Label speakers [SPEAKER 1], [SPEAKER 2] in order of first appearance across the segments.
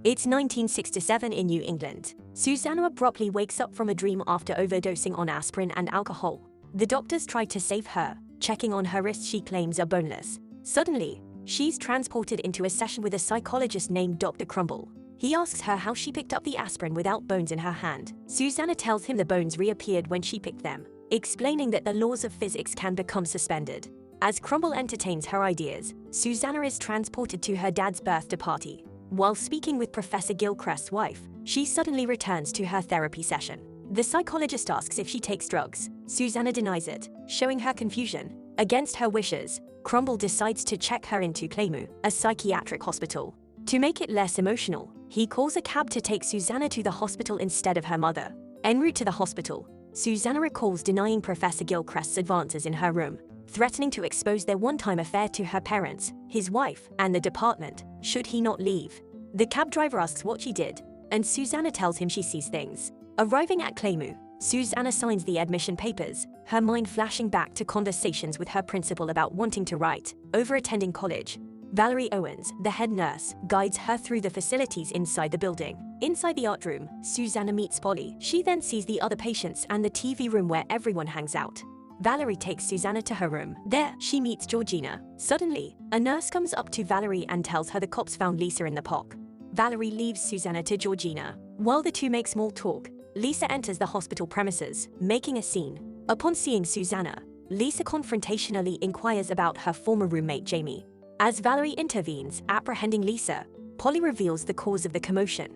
[SPEAKER 1] It's 1967 in New England. Susanna abruptly wakes up from a dream after overdosing on aspirin and alcohol. The doctors try to save her, checking on her wrists she claims are boneless. Suddenly, she's transported into a session with a psychologist named Dr. Crumble. He asks her how she picked up the aspirin without bones in her hand. Susanna tells him the bones reappeared when she picked them, explaining that the laws of physics can become suspended. As Crumble entertains her ideas, Susanna is transported to her dad's birthday party. While speaking with Professor Gilchrist's wife, she suddenly returns to her therapy session. The psychologist asks if she takes drugs. Susanna denies it, showing her confusion. Against her wishes, Crumble decides to check her into Claymore, a psychiatric hospital. To make it less emotional, he calls a cab to take Susanna to the hospital instead of her mother. En route to the hospital, Susanna recalls denying Professor Gilchrist's advances in her room, threatening to expose their one-time affair to her parents, his wife, and the department, should he not leave. The cab driver asks what she did, and Susanna tells him she sees things. Arriving at Claymore, Susanna signs the admission papers, her mind flashing back to conversations with her principal about wanting to write over attending college. Valerie Owens, the head nurse, guides her through the facilities inside the building. Inside the art room, Susanna meets Polly. She then sees the other patients and the TV room where everyone hangs out. Valerie takes Susanna to her room. There, she meets Georgina. Suddenly, a nurse comes up to Valerie and tells her the cops found Lisa in the park. Valerie leaves Susanna to Georgina. While the two make small talk, Lisa enters the hospital premises, making a scene. Upon seeing Susanna, Lisa confrontationally inquires about her former roommate Jamie. As Valerie intervenes, apprehending Lisa, Polly reveals the cause of the commotion.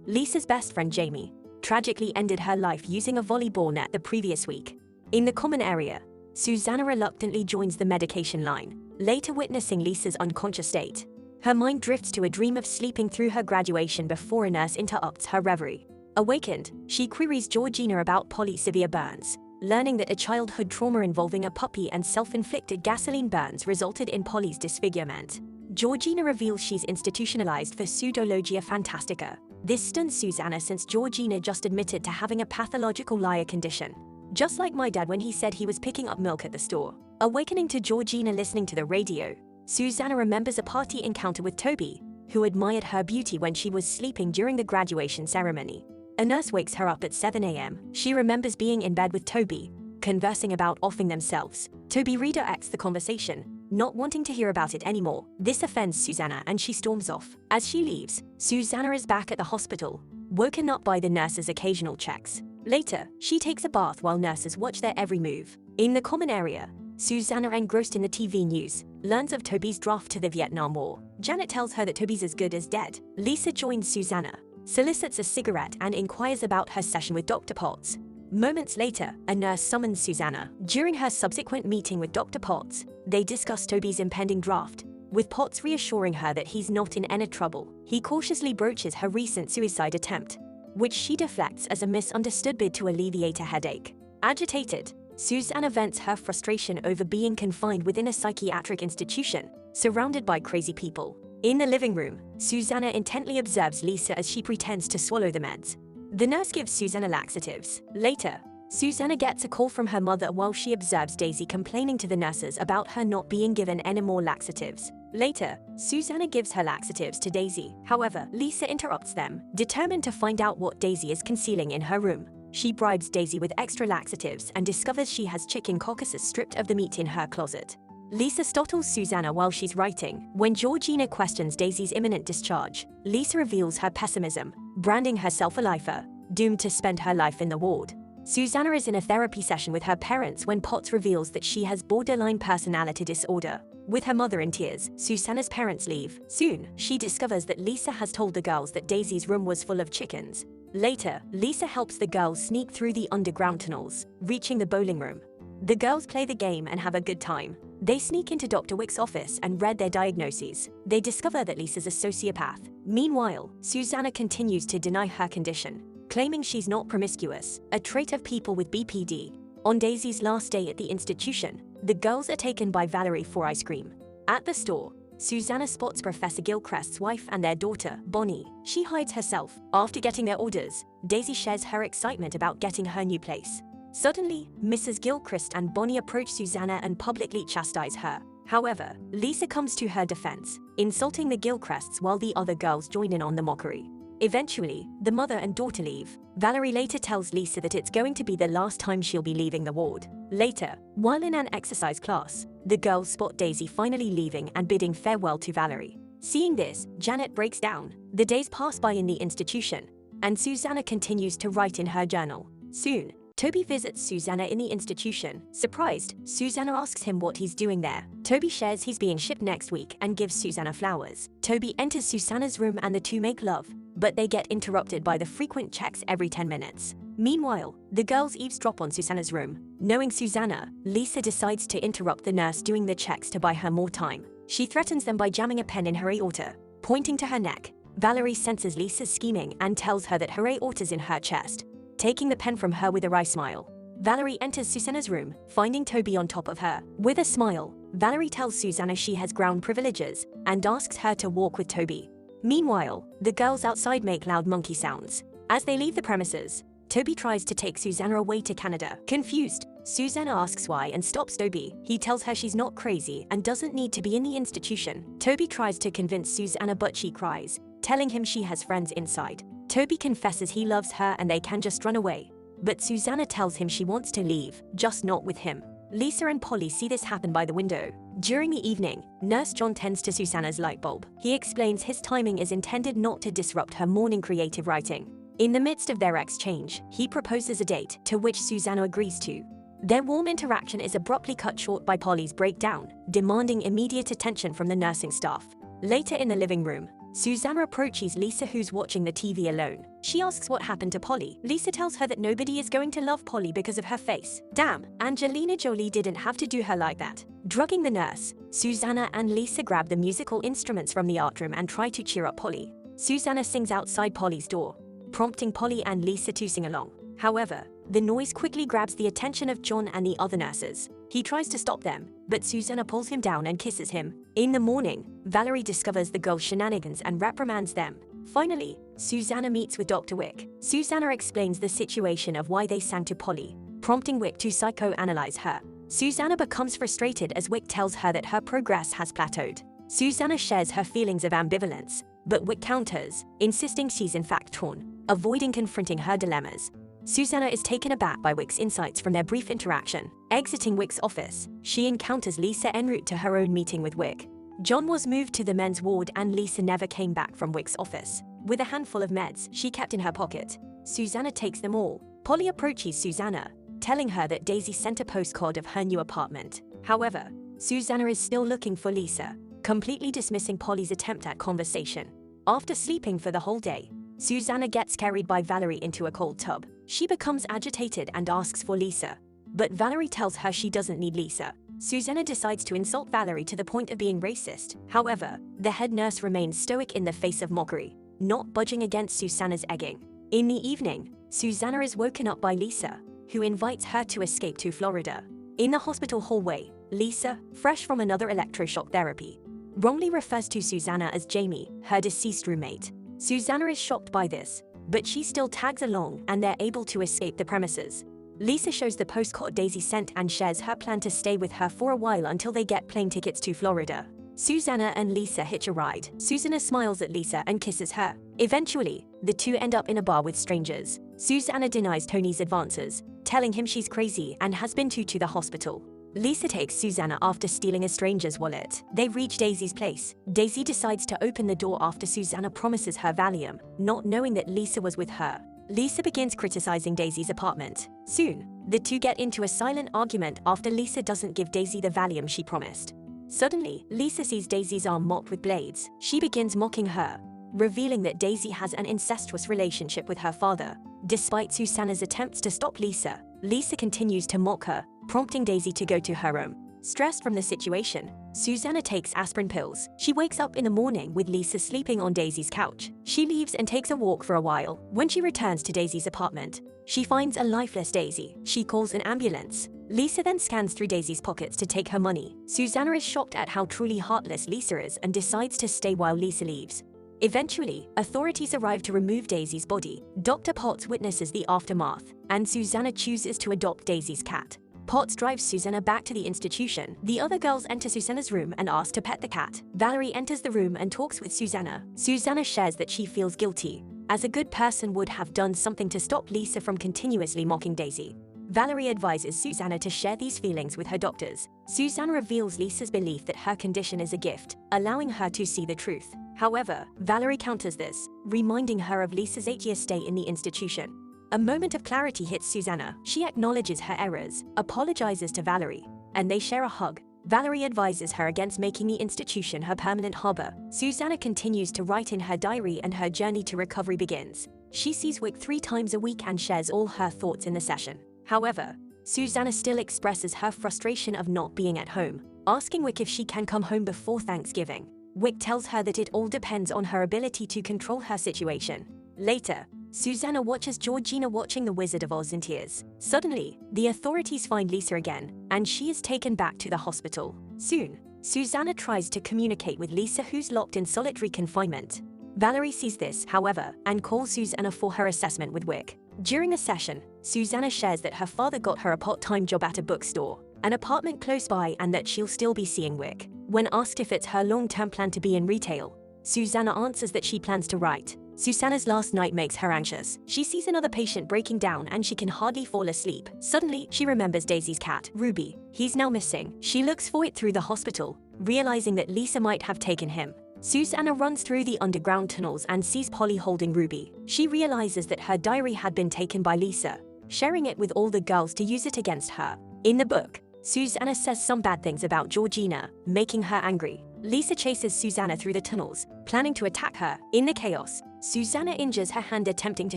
[SPEAKER 1] Lisa's best friend Jamie tragically ended her life using a volleyball net the previous week. In the common area, Susanna reluctantly joins the medication line, later witnessing Lisa's unconscious state. Her mind drifts to a dream of sleeping through her graduation before a nurse interrupts her reverie. Awakened, she queries Georgina about Polly's severe burns, learning that a childhood trauma involving a puppy and self-inflicted gasoline burns resulted in Polly's disfigurement. Georgina reveals she's institutionalized for pseudologia fantastica. This stuns Susanna since Georgina just admitted to having a pathological liar condition. Just like my dad when he said he was picking up milk at the store. Awakening to Georgina listening to the radio, Susanna remembers a party encounter with Toby, who admired her beauty when she was sleeping during the graduation ceremony. A nurse wakes her up at 7 a.m. She remembers being in bed with Toby, conversing about offing themselves. Toby redirects the conversation, not wanting to hear about it anymore. This offends Susanna and she storms off. As she leaves, Susanna is back at the hospital, woken up by the nurse's occasional checks. Later, she takes a bath while nurses watch their every move. In the common area, Susanna, engrossed in the TV news, learns of Toby's draft to the Vietnam War. Janet tells her that Toby's as good as dead. Lisa joins Susanna, solicits a cigarette and inquires about her session with Dr. Potts. Moments later, a nurse summons Susanna. During her subsequent meeting with Dr. Potts, they discuss Toby's impending draft, with Potts reassuring her that he's not in any trouble. He cautiously broaches her recent suicide attempt, which she deflects as a misunderstood bid to alleviate a headache. Agitated, Susanna vents her frustration over being confined within a psychiatric institution, surrounded by crazy people. In the living room, Susanna intently observes Lisa as she pretends to swallow the meds. The nurse gives Susanna laxatives. Later, Susanna gets a call from her mother while she observes Daisy complaining to the nurses about her not being given any more laxatives. Later, Susanna gives her laxatives to Daisy. However, Lisa interrupts them, determined to find out what Daisy is concealing in her room. She bribes Daisy with extra laxatives and discovers she has chicken carcasses stripped of the meat in her closet. Lisa startles Susanna while she's writing. When Georgina questions Daisy's imminent discharge, Lisa reveals her pessimism, branding herself a lifer, doomed to spend her life in the ward. Susanna is in a therapy session with her parents when Potts reveals that she has borderline personality disorder. With her mother in tears, Susanna's parents leave. Soon, she discovers that Lisa has told the girls that Daisy's room was full of chickens. Later, Lisa helps the girls sneak through the underground tunnels, reaching the bowling room. The girls play the game and have a good time. They sneak into Dr. Wick's office and read their diagnoses. They discover that Lisa's a sociopath. Meanwhile, Susanna continues to deny her condition, claiming she's not promiscuous, a trait of people with BPD. On Daisy's last day at the institution, the girls are taken by Valerie for ice cream. At the store, Susanna spots Professor Gilchrist's wife and their daughter, Bonnie. She hides herself. After getting their orders, Daisy shares her excitement about getting her new place. Suddenly, Mrs. Gilchrist and Bonnie approach Susanna and publicly chastise her. However, Lisa comes to her defense, insulting the Gilcrests while the other girls join in on the mockery. Eventually, the mother and daughter leave. Valerie later tells Lisa that it's going to be the last time she'll be leaving the ward. Later, while in an exercise class, the girls spot Daisy finally leaving and bidding farewell to Valerie. Seeing this, Janet breaks down. The days pass by in the institution, and Susanna continues to write in her journal. Soon, Toby visits Susanna in the institution. Surprised, Susanna asks him what he's doing there. Toby shares he's being shipped next week and gives Susanna flowers. Toby enters Susanna's room and the two make love, but they get interrupted by the frequent checks every 10 minutes. Meanwhile, the girls eavesdrop on Susanna's room. Knowing Susanna, Lisa decides to interrupt the nurse doing the checks to buy her more time. She threatens them by jamming a pen in her aorta, pointing to her neck. Valerie senses Lisa's scheming and tells her that her aorta's in her chest, taking the pen from her with a wry smile. Valerie enters Susanna's room, finding Toby on top of her. With a smile, Valerie tells Susanna she has ground privileges and asks her to walk with Toby. Meanwhile, the girls outside make loud monkey sounds. As they leave the premises, Toby tries to take Susanna away to Canada. Confused, Susanna asks why and stops Toby. He tells her she's not crazy and doesn't need to be in the institution. Toby tries to convince Susanna but she cries, telling him she has friends inside. Toby confesses he loves her and they can just run away. But Susanna tells him she wants to leave, just not with him. Lisa and Polly see this happen by the window. During the evening, Nurse John tends to Susanna's light bulb. He explains his timing is intended not to disrupt her morning creative writing. In the midst of their exchange, he proposes a date, to which Susanna agrees to. Their warm interaction is abruptly cut short by Polly's breakdown, demanding immediate attention from the nursing staff. Later in the living room, Susanna approaches Lisa, who's watching the TV alone. She asks what happened to Polly. Lisa tells her that nobody is going to love Polly because of her face. Damn, Angelina Jolie didn't have to do her like that. Drugging the nurse, Susanna and Lisa grab the musical instruments from the art room and try to cheer up Polly. Susanna sings outside Polly's door, prompting Polly and Lisa to sing along. However, the noise quickly grabs the attention of John and the other nurses. He tries to stop them, but Susanna pulls him down and kisses him. In the morning, Valerie discovers the girls' shenanigans and reprimands them. Finally, Susanna meets with Dr. Wick. Susanna explains the situation of why they sang to Polly, prompting Wick to psychoanalyze her. Susanna becomes frustrated as Wick tells her that her progress has plateaued. Susanna shares her feelings of ambivalence, but Wick counters, insisting she's in fact torn, avoiding confronting her dilemmas. Susanna is taken aback by Wick's insights from their brief interaction. Exiting Wick's office, she encounters Lisa en route to her own meeting with Wick. John was moved to the men's ward and Lisa never came back from Wick's office. With a handful of meds she kept in her pocket, Susanna takes them all. Polly approaches Susanna, telling her that Daisy sent a postcard of her new apartment. However, Susanna is still looking for Lisa, completely dismissing Polly's attempt at conversation. After sleeping for the whole day, Susanna gets carried by Valerie into a cold tub. She becomes agitated and asks for Lisa, but Valerie tells her she doesn't need Lisa. Susanna decides to insult Valerie to the point of being racist. However, the head nurse remains stoic in the face of mockery, not budging against Susanna's egging. In the evening, Susanna is woken up by Lisa, who invites her to escape to Florida. In the hospital hallway, Lisa, fresh from another electroshock therapy, wrongly refers to Susanna as Jamie, her deceased roommate. Susanna is shocked by this, but she still tags along and they're able to escape the premises. Lisa shows the postcard Daisy sent and shares her plan to stay with her for a while until they get plane tickets to Florida. Susanna and Lisa hitch a ride. Susanna smiles at Lisa and kisses her. Eventually, the two end up in a bar with strangers. Susanna denies Tony's advances, telling him she's crazy and has been to the hospital. Lisa takes Susanna after stealing a stranger's wallet. They reach Daisy's place. Daisy decides to open the door after Susanna promises her Valium, not knowing that Lisa was with her. Lisa begins criticizing Daisy's apartment. Soon, the two get into a silent argument after Lisa doesn't give Daisy the Valium she promised. Suddenly, Lisa sees Daisy's arm mocked with blades. She begins mocking her, revealing that Daisy has an incestuous relationship with her father. Despite Susanna's attempts to stop Lisa, Lisa continues to mock her, prompting Daisy to go to her room. Stressed from the situation, Susanna takes aspirin pills. She wakes up in the morning with Lisa sleeping on Daisy's couch. She leaves and takes a walk for a while. When she returns to Daisy's apartment, she finds a lifeless Daisy. She calls an ambulance. Lisa then scans through Daisy's pockets to take her money. Susanna is shocked at how truly heartless Lisa is and decides to stay while Lisa leaves. Eventually, authorities arrive to remove Daisy's body. Dr. Potts witnesses the aftermath, and Susanna chooses to adopt Daisy's cat. Potts drives Susanna back to the institution. The other girls enter Susanna's room and ask to pet the cat. Valerie enters the room and talks with Susanna. Susanna shares that she feels guilty, as a good person would have done something to stop Lisa from continuously mocking Daisy. Valerie advises Susanna to share these feelings with her doctors. Susanna reveals Lisa's belief that her condition is a gift, allowing her to see the truth. However, Valerie counters this, reminding her of Lisa's 8-year stay in the institution. A moment of clarity hits Susanna. She acknowledges her errors, apologizes to Valerie, and they share a hug. Valerie advises her against making the institution her permanent harbor. Susanna continues to write in her diary and her journey to recovery begins. She sees Wick 3 times a week and shares all her thoughts in the session. However, Susanna still expresses her frustration of not being at home, asking Wick if she can come home before Thanksgiving. Wick tells her that it all depends on her ability to control her situation. Later, Susanna watches Georgina watching The Wizard of Oz in tears. Suddenly, the authorities find Lisa again, and she is taken back to the hospital. Soon, Susanna tries to communicate with Lisa, who's locked in solitary confinement. Valerie sees this, however, and calls Susanna for her assessment with Wick. During the session, Susanna shares that her father got her a part-time job at a bookstore, an apartment close by, and that she'll still be seeing Wick. When asked if it's her long-term plan to be in retail, Susanna answers that she plans to write. Susanna's last night makes her anxious. She sees another patient breaking down and she can hardly fall asleep. Suddenly, she remembers Daisy's cat, Ruby. He's now missing. She looks for it through the hospital, realizing that Lisa might have taken him. Susanna runs through the underground tunnels and sees Polly holding Ruby. She realizes that her diary had been taken by Lisa, sharing it with all the girls to use it against her. In the book, Susanna says some bad things about Georgina, making her angry. Lisa chases Susanna through the tunnels, planning to attack her. In the chaos, Susanna injures her hand attempting to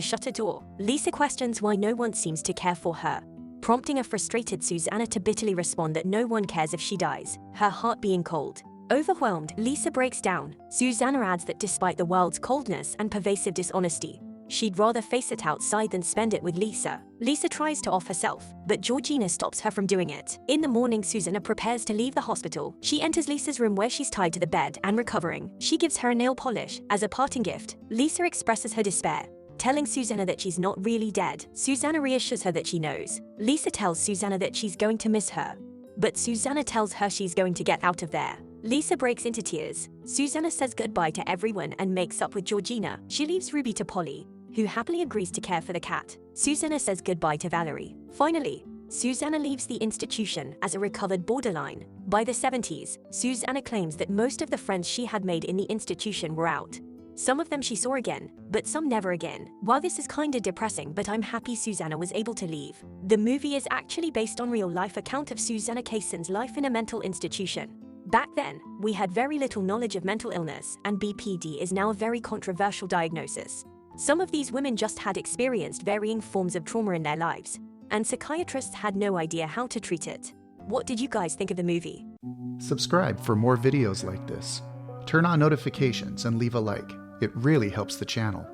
[SPEAKER 1] shut a door. Lisa questions why no one seems to care for her, prompting a frustrated Susanna to bitterly respond that no one cares if she dies, her heart being cold. Overwhelmed, Lisa breaks down. Susanna adds that despite the world's coldness and pervasive dishonesty, she'd rather face it outside than spend it with Lisa. Lisa tries to off herself, but Georgina stops her from doing it. In the morning, Susanna prepares to leave the hospital. She enters Lisa's room where she's tied to the bed and recovering. She gives her a nail polish as a parting gift. Lisa expresses her despair, telling Susanna that she's not really dead. Susanna reassures her that she knows. Lisa tells Susanna that she's going to miss her, but Susanna tells her she's going to get out of there. Lisa breaks into tears. Susanna says goodbye to everyone and makes up with Georgina. She leaves Ruby to Polly, who happily agrees to care for the cat. Susanna says goodbye to Valerie. Finally, Susanna leaves the institution as a recovered borderline. By the 70s, Susanna claims that most of the friends she had made in the institution were out. Some of them she saw again, but some never again. While this is kinda depressing, but I'm happy Susanna was able to leave. The movie is actually based on real-life account of Susanna Kaysen's life in a mental institution. Back then, we had very little knowledge of mental illness, and BPD is now a very controversial diagnosis. Some of these women just had experienced varying forms of trauma in their lives, and psychiatrists had no idea how to treat it. What did you guys think of the movie?
[SPEAKER 2] Subscribe for more videos like this. Turn on notifications and leave a like. It really helps the channel.